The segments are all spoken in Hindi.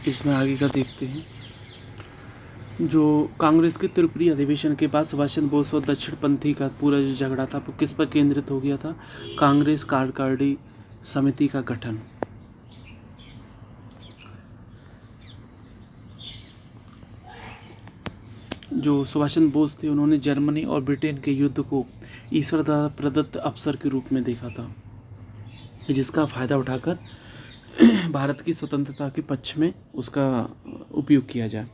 इसमें आगे का देखते हैं। जो कांग्रेस के त्रिपुरी अधिवेशन के बाद सुभाष चंद्र बोस और दक्षिणपंथी का पूरा जो झगड़ा था वो किस पर केंद्रित हो गया था? कांग्रेस कार्यकारिणी समिति का गठन। जो सुभाष चंद्र बोस थे उन्होंने जर्मनी और ब्रिटेन के युद्ध को ईश्वर द्वारा प्रदत्त अवसर के रूप में देखा था, जिसका फ़ायदा उठाकर भारत की स्वतंत्रता के पक्ष में उसका उपयोग किया जाए।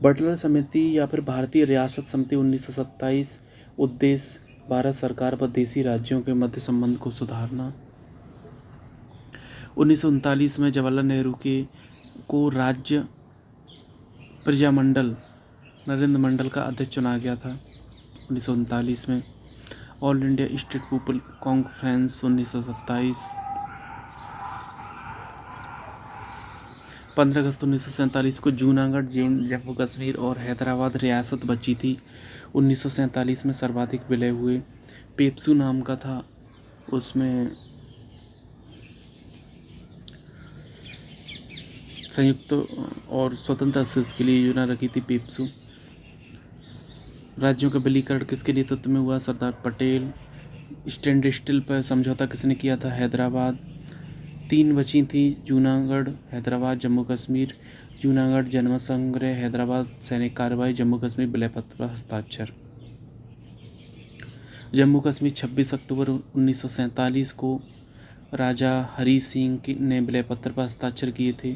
बटलर समिति या फिर भारतीय रियासत समिति 1927 उद्देश्य भारत सरकार व देशी राज्यों के मध्य संबंध को सुधारना। 1939 में जवाहरलाल नेहरू को राज्य प्रजामंडल नरेंद्र मंडल का अध्यक्ष चुना गया था। 1939 में all India state people conference 1927। 15 अगस्त 1947 को जूनागढ़, जम्मू कश्मीर और हैदराबाद रियासत बची थी। 1947 में सर्वाधिक विलय हुए। पेप्सू नाम का था, उसमें संयुक्त और स्वतंत्र अस्तित्व के लिए योजना रखी थी पेप्सू। राज्यों का विलीकरण किसके नेतृत्व में हुआ? सरदार पटेल। स्टैंड स्टिल पर समझौता किसने किया था? हैदराबाद। 3 बची थी, जूनागढ़, हैदराबाद, जम्मू कश्मीर। जूनागढ़ जन्म संग्रह, हैदराबाद सैनिक कार्रवाई, जम्मू कश्मीर विलय पत्र पर हस्ताक्षर। जम्मू कश्मीर 26 अक्टूबर 1947 को राजा हरी सिंह ने विलय पत्र पर हस्ताक्षर किए थे।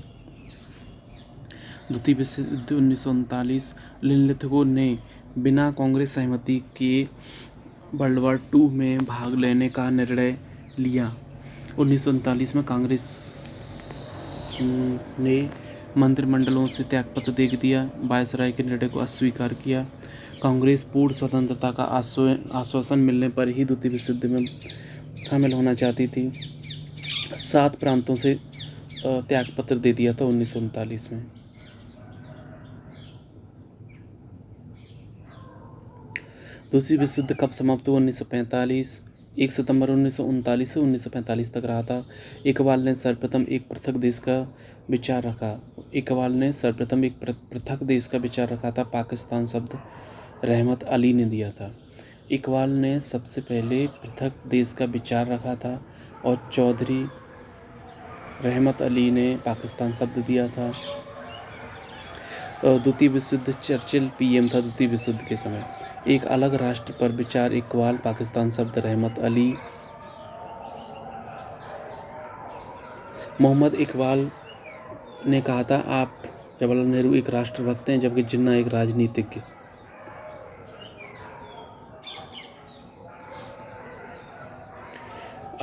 द्वितीय विश्व युद्ध 1939। लिनलिथगो ने बिना कांग्रेस सहमति के वर्ल्ड वार 2 में भाग लेने का निर्णय लिया। 1939 में कांग्रेस ने मंत्रिमंडलों से त्यागपत्र दे दिया, वायसराय के निर्णय को अस्वीकार किया। कांग्रेस पूर्ण स्वतंत्रता का आश्वासन मिलने पर ही द्वितीय विश्व युद्ध में शामिल होना चाहती थी। 7 प्रांतों से त्यागपत्र दे दिया था 1939 में। दूसरी विश्व युद्ध कब समाप्त हुआ? 1945। 1 सितंबर 1939 से 1945 तक रहा था। इकबाल ने सर्वप्रथम एक पृथक देश का विचार रखा था। पाकिस्तान शब्द रहमत अली ने दिया था। इकबाल ने सबसे पहले पृथक देश का विचार रखा था और चौधरी रहमत अली ने पाकिस्तान शब्द दिया था। द्वितीय विश्व युद्ध चर्चिल पीएम था द्वितीय विश्व युद्ध के समय। एक अलग राष्ट्र पर विचार इकबाल, पाकिस्तान शब्द रहमत अली। मोहम्मद इकबाल ने कहा था, आप जवाहरलाल नेहरू एक राष्ट्रभक्त हैं जबकि जिन्ना एक राजनीतिज्ञ।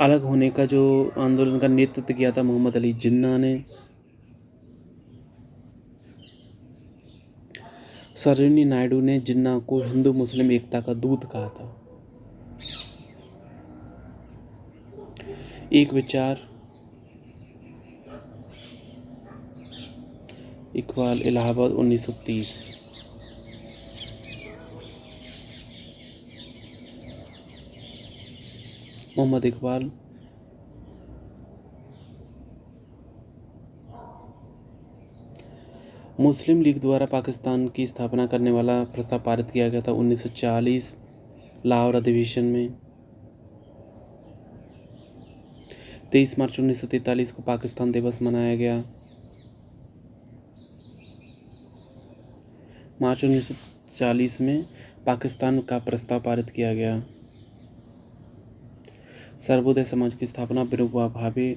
अलग होने का जो आंदोलन का नेतृत्व किया था मोहम्मद अली जिन्ना ने। सरोजिनी नायडू ने जिन्ना को हिंदू मुस्लिम एकता का दूत कहा था। एक विचार इकबाल, इलाहाबाद 1930। मोहम्मद इकबाल मुस्लिम लीग द्वारा पाकिस्तान की स्थापना करने वाला प्रस्ताव पारित किया गया था 1940 लाहौर अधिवेशन में। 23 मार्च 1943 को पाकिस्तान दिवस मनाया गया। मार्च 1940 में पाकिस्तान का प्रस्ताव पारित किया गया। सर्वोदय समाज की स्थापना विनोबा भावे,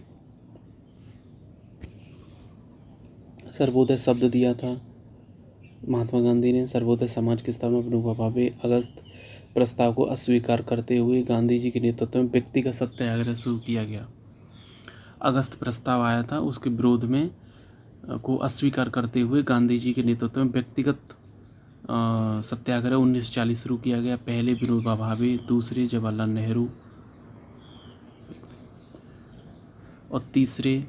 सर्वोदय शब्द दिया था महात्मा गांधी ने। सर्वोदय समाज की स्थापना विनोबा भावे। अगस्त प्रस्ताव को अस्वीकार करते हुए गांधी जी के नेतृत्व में व्यक्तिगत सत्याग्रह शुरू किया गया। अगस्त प्रस्ताव आया था, उसके विरोध में को अस्वीकार करते हुए गांधी जी के नेतृत्व में व्यक्तिगत सत्याग्रह 1940 शुरू किया गया। पहले विनोबा भावे, दूसरे जवाहरलाल नेहरू और तीसरे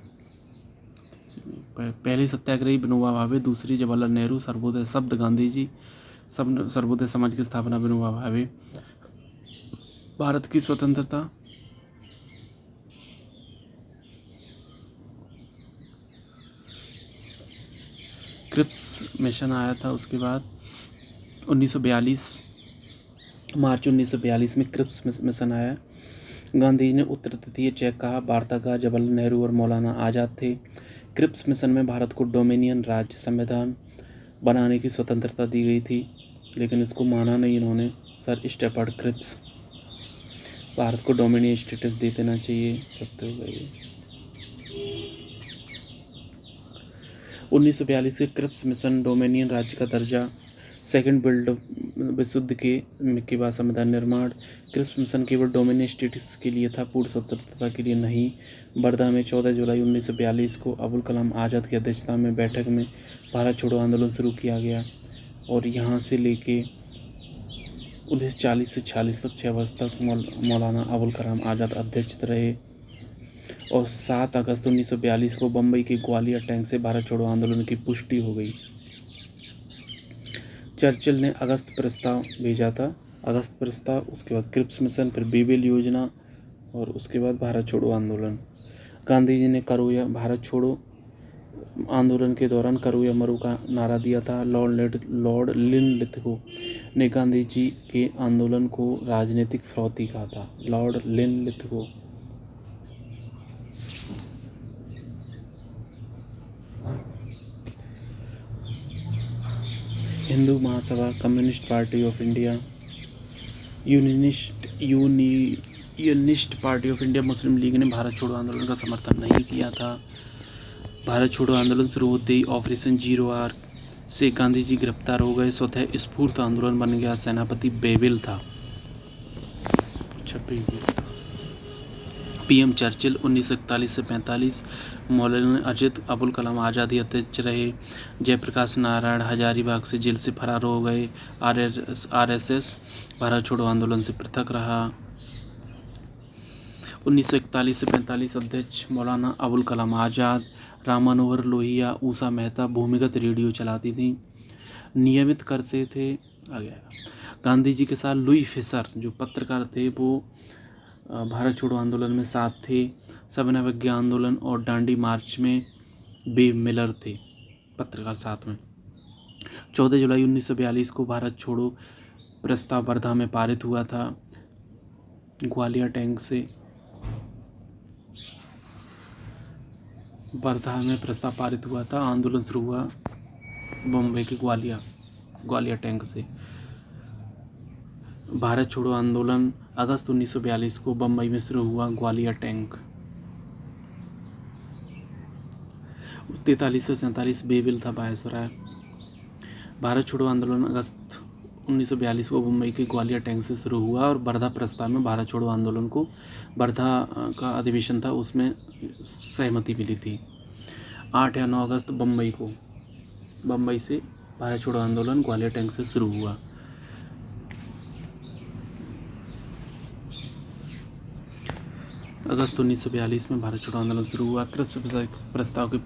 पहले सत्याग्रही विनोबा भावे, दूसरी जवाहरलाल नेहरू। सर्वोदय शब्द गांधी जी, सर्वोदय समाज की स्थापना विनोबा भावे। भारत की स्वतंत्रता क्रिप्स मिशन आया था। उसके बाद 1942 मार्च 1942 में क्रिप्स मिशन आया। गांधी जी ने उत्तर तटीय चेक कहा, वार्ता का जवाहरलाल नेहरू और मौलाना आज़ाद थे। क्रिप्स मिशन में भारत को डोमिनियन राज्य संविधान बनाने की स्वतंत्रता दी गई थी, लेकिन इसको माना नहीं इन्होंने। सर स्टेफर्ड क्रिप्स, भारत को डोमिनियन स्टेटस दे देना चाहिए, सत्य होगा ये। 1942 के क्रिप्स मिशन डोमिनियन राज्य का दर्जा, सेकंड वर्ल्ड विश्व युद्ध के बाद संविधान निर्माण। क्रिप्स मिशन केवल डोमिनियन स्टेटस के लिए था, पूर्ण स्वतंत्रता के लिए नहीं। वर्धा में 14 जुलाई 1942 को अबुल कलाम आज़ाद की अध्यक्षता में बैठक में भारत छोड़ो आंदोलन शुरू किया गया और यहाँ से लेके 1940 से 46 तक 6 वर्ष तक मौलाना अबुल कलाम आज़ाद अध्यक्ष रहे और 7 अगस्त 1942 को बम्बई के ग्वालियर टैंक से भारत छोड़ो आंदोलन की पुष्टि हो गई। चर्चिल ने अगस्त प्रस्ताव भेजा था, अगस्त प्रस्ताव, उसके बाद क्रिप्स मिशन, फिर बेबिल योजना और उसके बाद भारत छोड़ो आंदोलन। गांधी जी ने करो या भारत छोड़ो आंदोलन के दौरान करो या मरो का नारा दिया था। लॉर्ड लिनलिथगो ने गांधी जी के आंदोलन को राजनीतिक फिरौती कहा था। Lord Linlithgow. Hindu Mahasabha, communist party of India, Unionist party of India, Muslim league ने भारत छोड़ो आंदोलन का समर्थन नहीं किया था। भारत छोड़ो आंदोलन शुरू होते ही ऑपरेशन जीरो आर से गांधी जी गिरफ्तार हो गए। स्वतः स्फूर्त आंदोलन बन गया। सेनापति बेबिल था। पीएम चर्चिल 1941 से 45, मौलाना अजित अबुल कलाम आज़ाद ही अध्यक्ष रहे। जयप्रकाश नारायण हजारीबाग से जेल से फरार हो गए। आरएसएस भारत छोड़ो आंदोलन से पृथक रहा। 1941 से 45 अध्यक्ष मौलाना अबुल कलाम आज़ाद, राम मनोहर लोहिया, उषा मेहता भूमिगत रेडियो चलाती थी, नियमित करते थे। गांधी जी के साथ लुई फिशर जो पत्रकार थे वो भारत छोड़ो आंदोलन में साथ थे। सविनय अवज्ञा आंदोलन और डांडी मार्च में बे मिलर थे पत्रकार साथ में। 14 जुलाई 1942 को भारत छोड़ो प्रस्ताव वर्धा में पारित हुआ था। ग्वालियर टैंक से वर्धा में प्रस्ताव पारित हुआ था। आंदोलन शुरू हुआ बम्बई के ग्वालियर टैंक से। भारत छोड़ो आंदोलन अगस्त 1942 को बम्बई में शुरू हुआ। ग्वालियर टैंक 43 से 47 बेबिल था वायसराय। भारत छोड़ो आंदोलन अगस्त 1942 को मुंबई के ग्वालियर टैंक से शुरू हुआ और वर्धा प्रस्ताव में भारत छोड़ो आंदोलन को, वर्धा का अधिवेशन था उसमें सहमति मिली थी। 8 या 9 अगस्त बम्बई से भारत छोड़ो आंदोलन ग्वालियर टैंक से शुरू हुआ। अगस्त 1942 में भारत छोड़ो आंदोलन शुरू हुआ। क्रिप्स प्रस्ताव की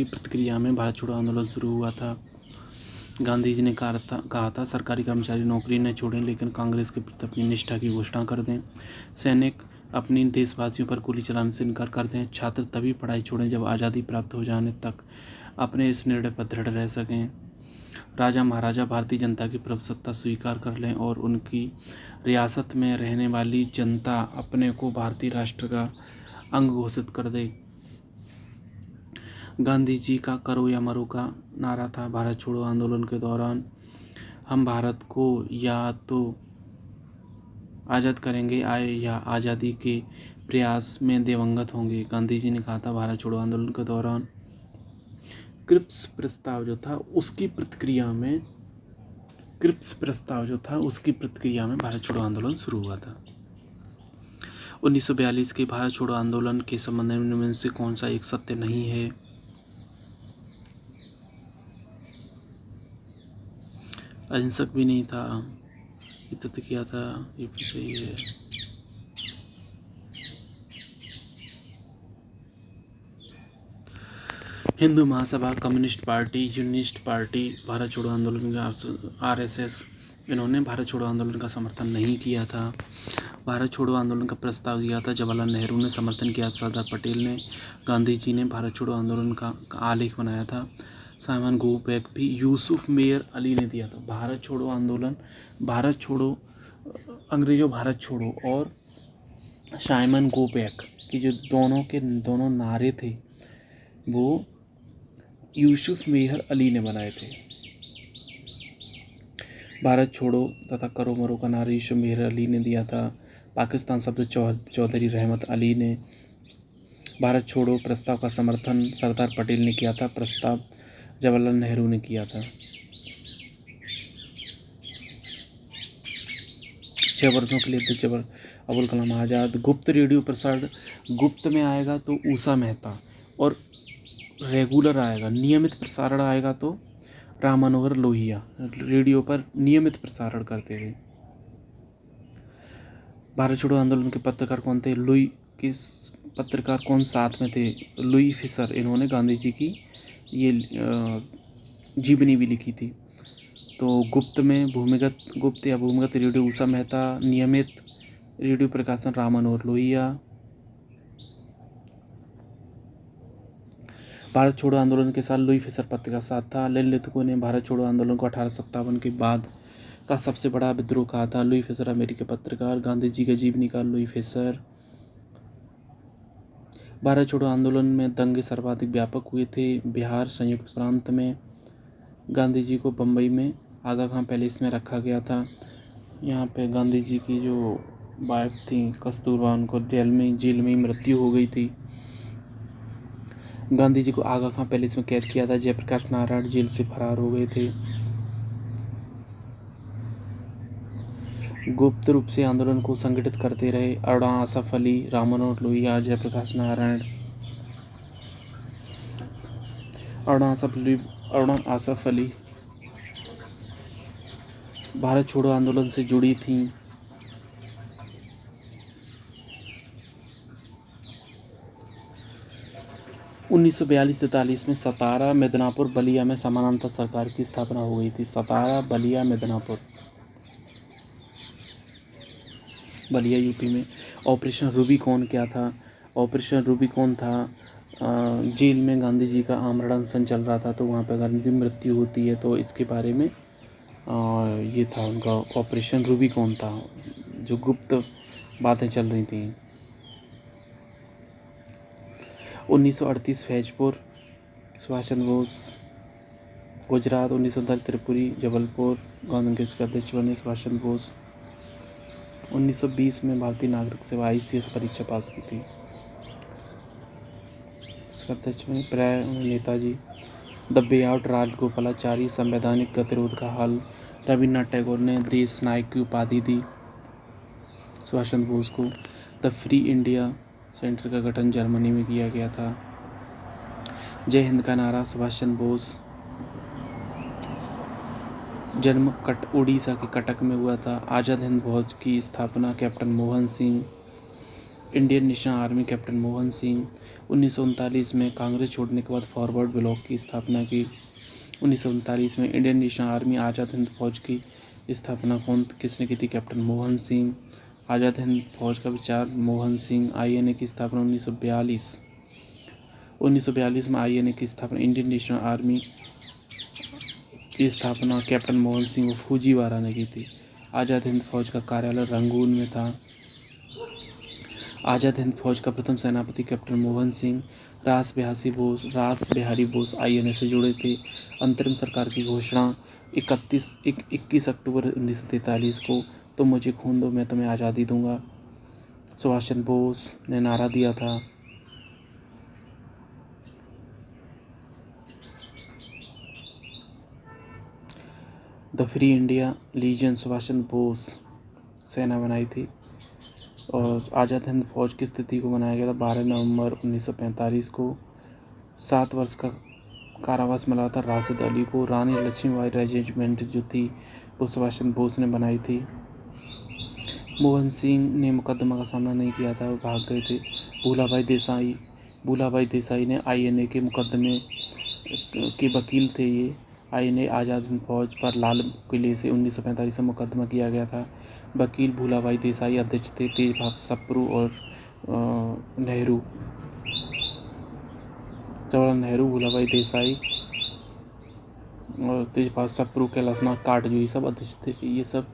प्रतिक्रिया में भारत छोड़ो आंदोलन शुरू हुआ था। गांधी जी ने कहा था सरकारी कर्मचारी नौकरी न छोड़ें लेकिन कांग्रेस के प्रति अपनी निष्ठा की घोषणा कर दें। सैनिक अपनी देशवासियों पर गोली चलाने से इनकार कर दें। छात्र तभी पढ़ाई छोड़ें जब आज़ादी प्राप्त हो जाने तक अपने इस निर्णय पर दृढ़ रह सकें। राजा महाराजा भारतीय जनता की प्रभुसत्ता स्वीकार कर लें और उनकी रियासत में रहने वाली जनता अपने को भारतीय राष्ट्र का अंग घोषित कर दे। गांधी जी का करो या मरो का नारा था। भारत छोड़ो आंदोलन के दौरान हम भारत को या तो आज़ाद करेंगे या आज़ादी के प्रयास में दिवंगत होंगे, गांधी जी ने कहा था भारत छोड़ो आंदोलन के दौरान। क्रिप्स प्रस्ताव जो था उसकी प्रतिक्रिया में भारत छोड़ो आंदोलन शुरू हुआ था। 1942 के भारत छोड़ो आंदोलन के संबंध में से कौन सा एक सत्य नहीं है? अहिंसक भी नहीं था, युद्ध किया था, ये भी सही है। हिंदू महासभा, कम्युनिस्ट पार्टी, यूनिस्ट पार्टी, भारत छोड़ो आंदोलन का आरएसएस, इन्होंने भारत छोड़ो आंदोलन का समर्थन नहीं किया था। भारत छोड़ो आंदोलन का प्रस्ताव दिया था, जवाहरलाल नेहरू ने समर्थन किया, सरदार पटेल ने, गांधी जी ने भारत छोड़ो आंदोलन का आलेख बनाया था। साइमन गोबैक भी, यूसुफ मेयर अली ने दिया था। भारत छोड़ो आंदोलन, भारत छोड़ो, अंग्रेजों भारत छोड़ो और साइमन गोबैक की जो दोनों नारे थे वो यूसुफ मेहर अली ने बनाए थे। भारत छोड़ो तथा करो मरो का नारा यूसुफ मेहर अली ने दिया था। पाकिस्तान शब्द चौधरी रहमत अली ने। भारत छोड़ो प्रस्ताव का समर्थन सरदार पटेल ने किया था, प्रस्ताव जवाहरलाल नेहरू ने किया था। 6 वर्षों के लिए अध्यक्ष अबुल कलाम आज़ाद। गुप्त रेडियो प्रसारण, गुप्त में आएगा तो ऊषा मेहता, और रेगुलर आएगा, नियमित प्रसारण आएगा तो राम मनोहर लोहिया रेडियो पर नियमित प्रसारण करते थे। भारत छोड़ो आंदोलन के पत्रकार कौन थे? लुई के पत्रकार कौन साथ में थे? Louis Fischer. इन्होंने गांधी जी की ये जीवनी भी लिखी थी। तो गुप्त में गुप्त या भूमिगत रेडियो ऊषा मेहता, नियमित रेडियो प्रकाशन राम मनोहर लोहिया। भारत छोड़ो आंदोलन के साथ लुई फिशर पत्रकार साथ था। लेन लेथुको ने भारत छोड़ो आंदोलन को 1857 के बाद का सबसे बड़ा विद्रोह कहा था। लुई फिशर अमेरिकी पत्रकार। गांधी जी का जीवनीकार लुई फिशर। भारत छोड़ो आंदोलन में दंगे सर्वाधिक व्यापक हुए थे बिहार संयुक्त प्रांत में। गांधी जी को बम्बई में आगा खां पैलेस में रखा गया था। यहाँ पे गांधी जी की जो वाइफ थी कस्तूरबा, उनको जेल में ही मृत्यु हो गई थी। गांधी जी को आगा खां पैलेस में कैद किया था। जयप्रकाश नारायण जेल से फरार हो गए थे। गुप्त रूप से आंदोलन को संगठित करते रहे अरुणा आसफ अली, राम मनोहर लोहिया, जयप्रकाश नारायण। अरुणा आसफ अली भारत छोड़ो आंदोलन से जुड़ी थी। उन्नीस सौ 42-43 में सतारा, मिदनापुर, बलिया में समानांतर सरकार की स्थापना हो गई थी। सतारा, बलिया, मिदनापुर, बलिया यूपी में। ऑपरेशन रूबिकॉन क्या था? ऑपरेशन रूबिकॉन था जेल में गांधी जी का आमरण अनशन चल रहा था, तो वहाँ पर गांधी की मृत्यु होती है, तो इसके बारे में ये था उनका ऑपरेशन रूबिकॉन था, जो गुप्त बातें चल रही थी। 1938 फैजपुर, सुभाष चंद्र बोस। गुजरात 1939 त्रिपुरी, जबलपुर, कांग्रेस के अध्यक्ष बने सुभाष चंद्र बोस। 1920 में भारतीय नागरिक सेवा ICS परीक्षा पास की थी, इसका अध्यक्ष में प्राय Netaji. The way out, Rajagopalachari. संवैधानिक गतिरोध का हल, रविन्द्रनाथ टैगोर ने देश नायक की उपाधि दी सुभाष चंद्र बोस को। द फ्री इंडिया सेंटर का गठन जर्मनी में किया गया था। जय हिंद का नारा सुभाष चंद्र बोस। जन्म उड़ीसा के कटक में हुआ था। आज़ाद हिंद फौज की स्थापना captain Mohan Singh. Indian national army captain Mohan Singh. 1939 में कांग्रेस छोड़ने के बाद फॉरवर्ड ब्लॉक की स्थापना की। 1939 में Indian national army Azad Hind फौज की स्थापना किसने की थी? कैप्टन मोहन सिंह। आज़ाद हिंद फौज का विचार मोहन सिंह। INA की स्थापना 1942 में INA की स्थापना, इंडियन नेशनल आर्मी की स्थापना कैप्टन मोहन सिंह और फूजीवारा ने की थी। आज़ाद हिंद फौज का कार्यालय रंगून में था। आज़ाद हिंद फौज का प्रथम सेनापति कैप्टन मोहन सिंह। रास बिहारी बोस INA से जुड़े थे। अंतरिम सरकार की घोषणा 21 अक्टूबर 1943 को, तो मुझे खून दो मैं तुम्हें आज़ादी दूंगा, सुभाष चंद्र बोस ने नारा दिया था। The free India legion Subhash Chandra Bose सेना बनाई थी। और आज़ाद हिंद फौज की स्थिति को बनाया गया था 12 नवंबर 1945 को। 7 वर्ष का कारावास मिला था राशिद अली को। रानी लक्ष्मीबाई रेजिमेंट जो थी वो सुभाष चंद्र बोस ने बनाई थी। मोहन सिंह ने मुकदमा का सामना नहीं किया था, वो भाग गए थे। भूलाभाई देसाई ने INA के मुकदमे के वकील थे। ये ने आज़ाद हिंद फौज पर लाल किले से 1945 में मुकदमा किया गया था। वकील भूलाभाई देसाई अध्यक्ष थे। तेजबहादुर सप्रू और नेहरू, जवाहरलाल नेहरू, भूलाभाई देसाई और तेजबहादुर सप्रू, कैलाशनाथ काटजू, ये सब अध्यक्ष थे। ये सब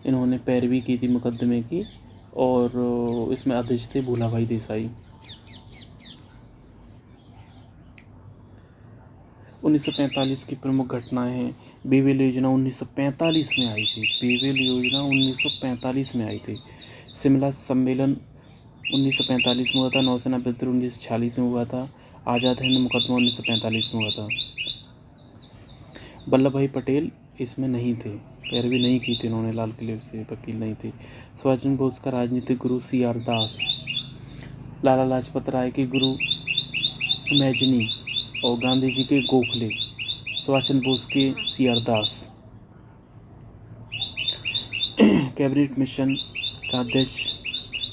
इन्होंने पैरवी की थी मुकदमे की, और इसमें अध्यक्ष थे भूलाभाई देसाई। 1945 की प्रमुख घटनाएं हैं। बेबिल योजना 1945 में आई थी। बेबिल योजना 1945 में आई थी। शिमला सम्मेलन 1945 में हुआ था। नौसेना विद्रोह 1946 में हुआ था। आज़ाद हिंद मुकदमा 1945 में हुआ था। वल्लभ भाई पटेल इसमें नहीं थे, पैरवी नहीं की थी उन्होंने, लाल किले से वकील नहीं थे। सुभाष चंद्र बोस का राजनीतिक गुरु CR दास, लाला लाजपत राय के गुरु मैजनी और गांधी जी के गोखले, सुभाष चंद्र बोस के CR दास। कैबिनेट मिशन का अध्यक्ष,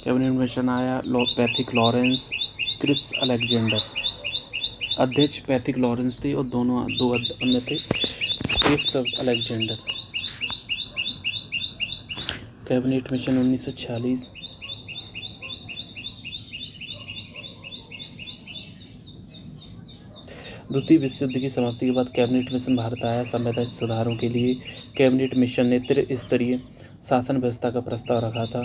कैबिनेट मिशन आया पैथिक लॉरेंस, क्रिप्स अलेक्जेंडर। अध्यक्ष पैथिक लॉरेंस थे और दो अन्य थे क्रिप्स अलेक्जेंडर। Cabinet mission 1946। द्वितीय विश्व युद्ध की समाप्ति के बाद कैबिनेट मिशन भारत आया। संवैधानिक सुधारों के लिए कैबिनेट मिशन ने त्रिस्तरीय शासन व्यवस्था का प्रस्ताव रखा था।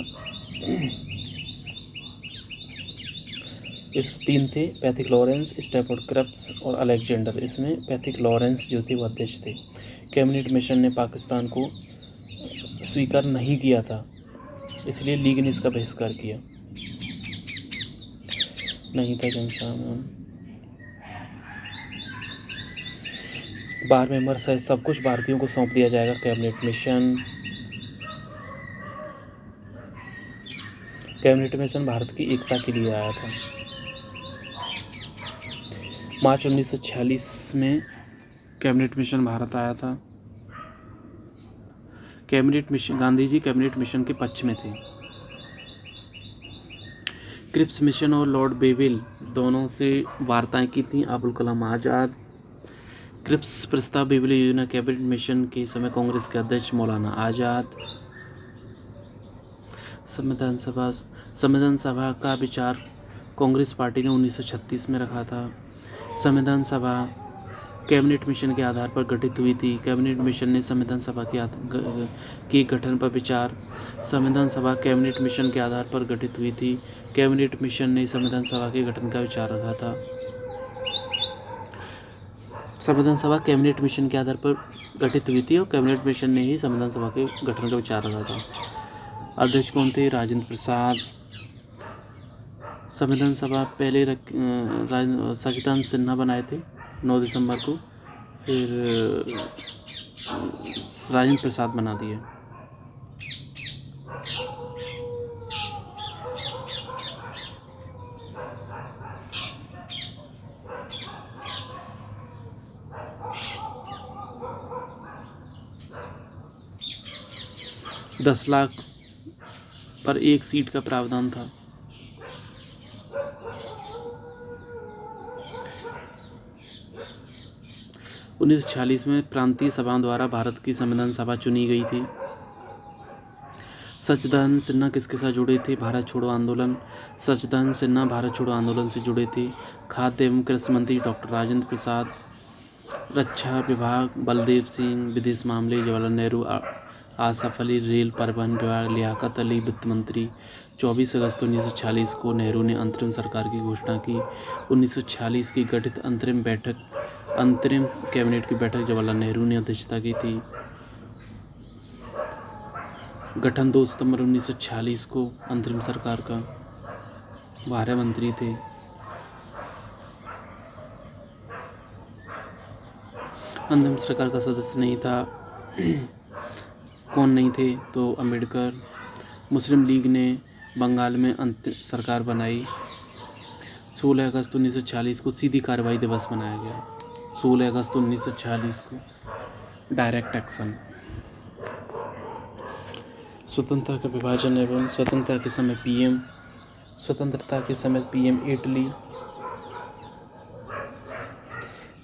इस 3 थे, पैथिक लॉरेंस, स्टैफोर्ड क्रिप्स और अलेक्जेंडर। इसमें पैथिक लॉरेंस जो थे वो अध्यक्ष थे। कैबिनेट मिशन ने पाकिस्तान को स्वीकार नहीं किया था, इसलिए लीग ने इसका बहिष्कार किया। नहीं था जनसाधारण। 12वें मेंबर सहित सब कुछ भारतीयों को सौंप दिया जाएगा। कैबिनेट मिशन भारत की एकता के लिए आया था। मार्च 1946 में कैबिनेट मिशन भारत आया था। Cabinet mission, Gandhi ji cabinet mission के पक्ष में थे। क्रिप्स मिशन और लॉर्ड बेविल दोनों से वार्ताएं की थी अबुल कलाम आज़ाद। क्रिप्स प्रस्ताव बेविल योजना कैबिनेट मिशन के समय कांग्रेस के अध्यक्ष मौलाना आज़ाद। संविधान सभा का विचार कांग्रेस पार्टी ने 1936 में रखा था। संविधान सभा कैबिनेट मिशन के आधार पर गठित हुई थी। कैबिनेट मिशन ने संविधान सभा के गठन पर विचार। संविधान सभा कैबिनेट मिशन के आधार पर गठित हुई थी। कैबिनेट मिशन ने संविधान सभा के गठन का विचार रखा था। संविधान सभा कैबिनेट मिशन के आधार पर गठित हुई थी और कैबिनेट मिशन ने ही संविधान सभा के गठन का विचार रखा था। अध्यक्ष कौन थे? राजेंद्र प्रसाद। संविधान सभा पहले सचिदानंद सिन्हा बनाए थे 9 दिसंबर को, फिर राजेंद्र प्रसाद बना दिए। $10 लाख पर 1 सीट का प्रावधान था। उन्नीस 1946 में प्रांतीय सभाओं द्वारा भारत की संविधान सभा चुनी गई थी। सचिदानंद सिन्हा किसके साथ जुड़े थे? भारत छोड़ो आंदोलन। सचिदानंद सिन्हा भारत छोड़ो आंदोलन से जुड़े थे। खाद्य एवं कृषि मंत्री डॉक्टर राजेंद्र प्रसाद। रक्षा विभाग बलदेव सिंह। विदेश मामले जवाहरलाल नेहरू। आसफ अली। रेल परिवहन विभाग लियाकत अली। वित्त मंत्री। 24 अगस्त 1946 को नेहरू ने अंतरिम सरकार की घोषणा की। 1946 की गठित अंतरिम कैबिनेट की बैठक जवाहरलाल नेहरू ने अध्यक्षता की थी। गठन 2 सितंबर 1946 को अंतरिम सरकार का। 12 मंत्री थे। अंतरिम सरकार का सदस्य नहीं था। कौन नहीं थे? तो अंबेडकर। मुस्लिम लीग ने बंगाल में अंतरिम सरकार बनाई। 16 अगस्त 1946 को सीधी कार्रवाई दिवस मनाया गया। 16 अगस्त 1946 को डायरेक्ट एक्शन। स्वतंत्रता का विभाजन एवं स्वतंत्रता के समय पीएम। स्वतंत्रता के समय पीएम इटली।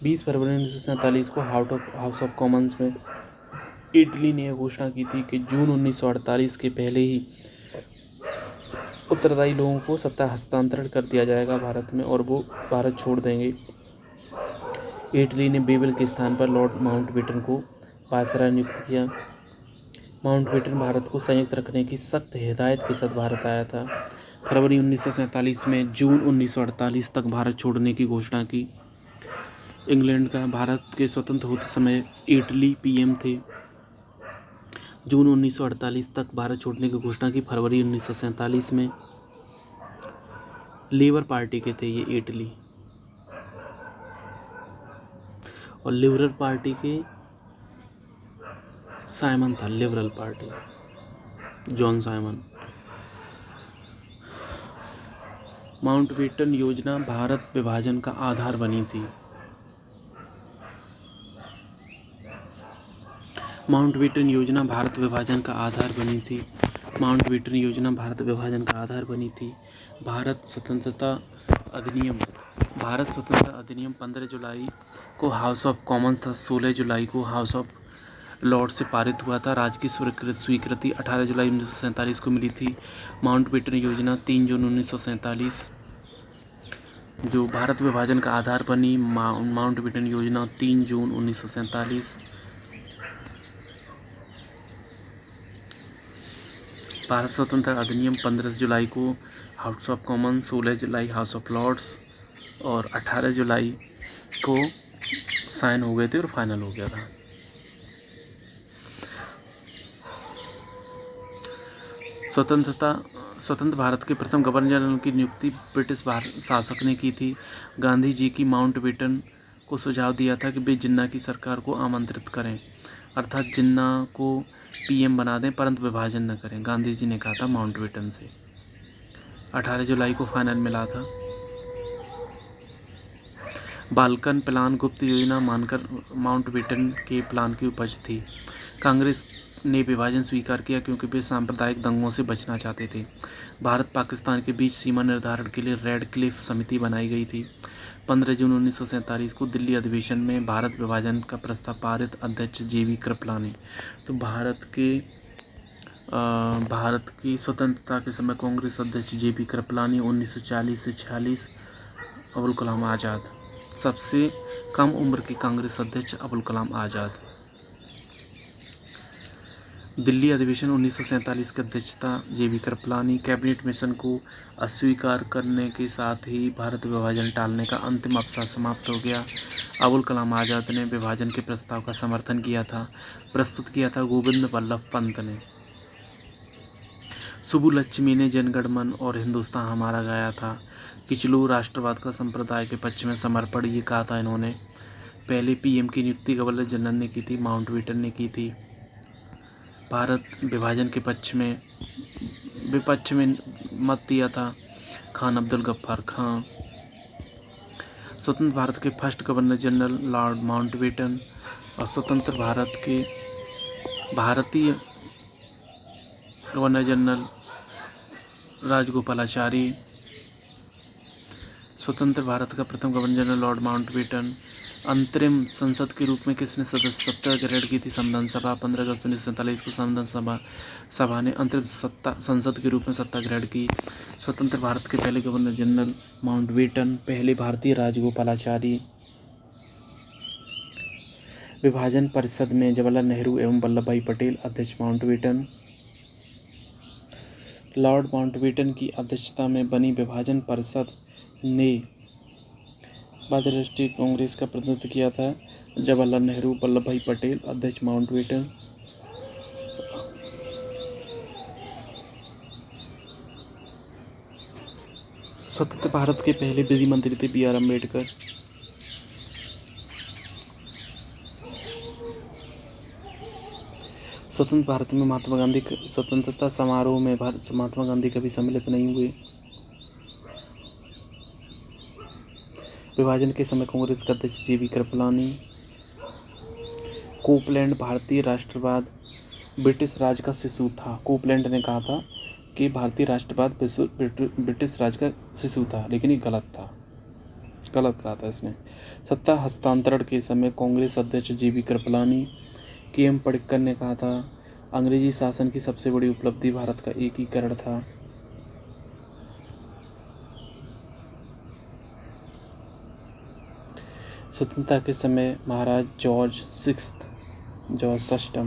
20 फरवरी 1947 को हाउस ऑफ कॉमन्स में इटली ने यह घोषणा की थी कि जून 1948 के पहले ही उत्तरदायी लोगों को सत्ता हस्तांतरण कर दिया जाएगा भारत में और वो भारत छोड़ देंगे। इटली ने बेबल के स्थान पर लॉर्ड माउंटबेटन को वायसराय नियुक्त किया। माउंटबेटन भारत को संयुक्त रखने की सख्त हिदायत के साथ भारत आया था। फरवरी 1947 में जून 1948 तक भारत छोड़ने की घोषणा की। इंग्लैंड का भारत के स्वतंत्र होते समय इटली पीएम थे। जून 1948 तक भारत छोड़ने की घोषणा की। फरवरी 1947 में लेबर पार्टी के थे ये इटली, और लिबरल पार्टी के साइमन था, liberal party John Simon. Mountbatten योजना भारत विभाजन का आधार बनी थी। माउंटबेटन योजना भारत विभाजन का आधार बनी थी। माउंटबेटन योजना भारत विभाजन का आधार बनी थी। भारत स्वतंत्रता अधिनियम 15 जुलाई को हाउस ऑफ कॉमन्स था। 16 जुलाई को हाउस ऑफ लॉर्ड्स से पारित हुआ था। राजकीय स्वीकृति 18 जुलाई 1947 को मिली थी। माउंटबेटन योजना 3 जून 1947 जो भारत विभाजन का आधार बनी। माउंटबेटन योजना 3 जून 1947। भारत स्वतंत्र अधिनियम 15 जुलाई को हाउस ऑफ कॉमन, 16 जुलाई हाउस ऑफ लॉर्ड्स और 18 जुलाई को साइन हो गए थे और फाइनल हो गया था। स्वतंत्र भारत के प्रथम गवर्नर जनरल की नियुक्ति ब्रिटिश शासक ने की थी। गांधी जी की माउंटबेटन को सुझाव दिया था कि वे जिन्ना की सरकार को आमंत्रित करें, अर्थात जिन्ना को पीएम बना दें परंतु विभाजन न करें। गांधी जी ने कहा था माउंटबेटन से। 18 जुलाई को फाइनल मिला था। बाल्कन प्लान गुप्त योजना मानकर माउंटबेटन के प्लान की उपज थी। कांग्रेस ने विभाजन स्वीकार किया क्योंकि वे सांप्रदायिक दंगों से बचना चाहते थे। भारत पाकिस्तान के बीच सीमा निर्धारण के लिए रेड क्लिफ समिति बनाई गई थी। 15 जून 1947 को दिल्ली अधिवेशन में भारत विभाजन का प्रस्ताव पारित। अध्यक्ष JB कृपलानी। तो भारत की स्वतंत्रता के समय कांग्रेस अध्यक्ष JB कृपलानी। 1940 से 46 अबुल कलाम आज़ाद। सबसे कम उम्र की कांग्रेस अध्यक्ष अबुल कलाम आज़ाद। दिल्ली अधिवेशन 1947 की अध्यक्षता JB कृपलानी। कैबिनेट मिशन को अस्वीकार करने के साथ ही भारत विभाजन टालने का अंतिम अवसर समाप्त हो गया। अबुल कलाम आज़ाद ने विभाजन के प्रस्ताव का समर्थन किया था। प्रस्तुत किया था गोविंद वल्लभ पंत ने। सुब्बुलक्ष्मी ने जनगणमन और हिंदुस्तान हमारा गाया था। किचलू राष्ट्रवाद का संप्रदाय के पक्ष में समर्पण, ये कहा था इन्होंने। पहले पीएम की नियुक्ति गवर्नर जनरल ने की थी, माउंटबेटन ने की थी। भारत विभाजन के विपक्ष में मत दिया था खान अब्दुल गफ्फार खान। स्वतंत्र भारत के first governor general Lord Mountbatten और स्वतंत्र भारत के भारतीय गवर्नर जनरल राजगोपालाचारी। स्वतंत्र भारत का प्रथम गवर्नर जनरल लॉर्ड माउंटबेटन। अंतरिम संसद के रूप में किसने सत्ता ग्रहण की थी? संविधान सभा। 15 अगस्त 1947 को संविधान सभा ने अंतरिम संसद के रूप में सत्ता ग्रहण की। स्वतंत्र भारत के पहले गवर्नर जनरल माउंटबेटन। पहले भारतीय राजगोपालाचारी। विभाजन परिषद में जवाहरलाल नेहरू एवं वल्लभ भाई पटेल अध्यक्ष। माउंटबेटन। लॉर्ड माउंटबेटन की अध्यक्षता में बनी विभाजन परिषद ने भारतीय राष्ट्रीय कांग्रेस का प्रतिनिधित्व किया था। जवाहरलाल नेहरू, वल्लभ भाई पटेल अध्यक्ष। माउंटबेटन। स्वतंत्र भारत के पहले विधि मंत्री थे BR अम्बेडकर। स्वतंत्र भारत में महात्मा गांधी स्वतंत्रता समारोह में महात्मा गांधी कभी सम्मिलित नहीं हुए। विभाजन के समय कांग्रेस का अध्यक्ष JB कृपलानी। कोपलैंड भारतीय राष्ट्रवाद ब्रिटिश राज का शिशु था। कोपलैंड ने कहा था कि भारतीय राष्ट्रवाद ब्रिटिश राज का शिशु था, लेकिन ये गलत था। गलत कहा था इसने। सत्ता हस्तांतरण के समय कांग्रेस अध्यक्ष जीवी कृपलानी, के.एम. पडिक्कर ने कहा था अंग्रेजी शासन की सबसे बड़ी उपलब्धि भारत का एकीकरण था। स्वतंत्रता के समय महाराज जॉर्ज षष्ठ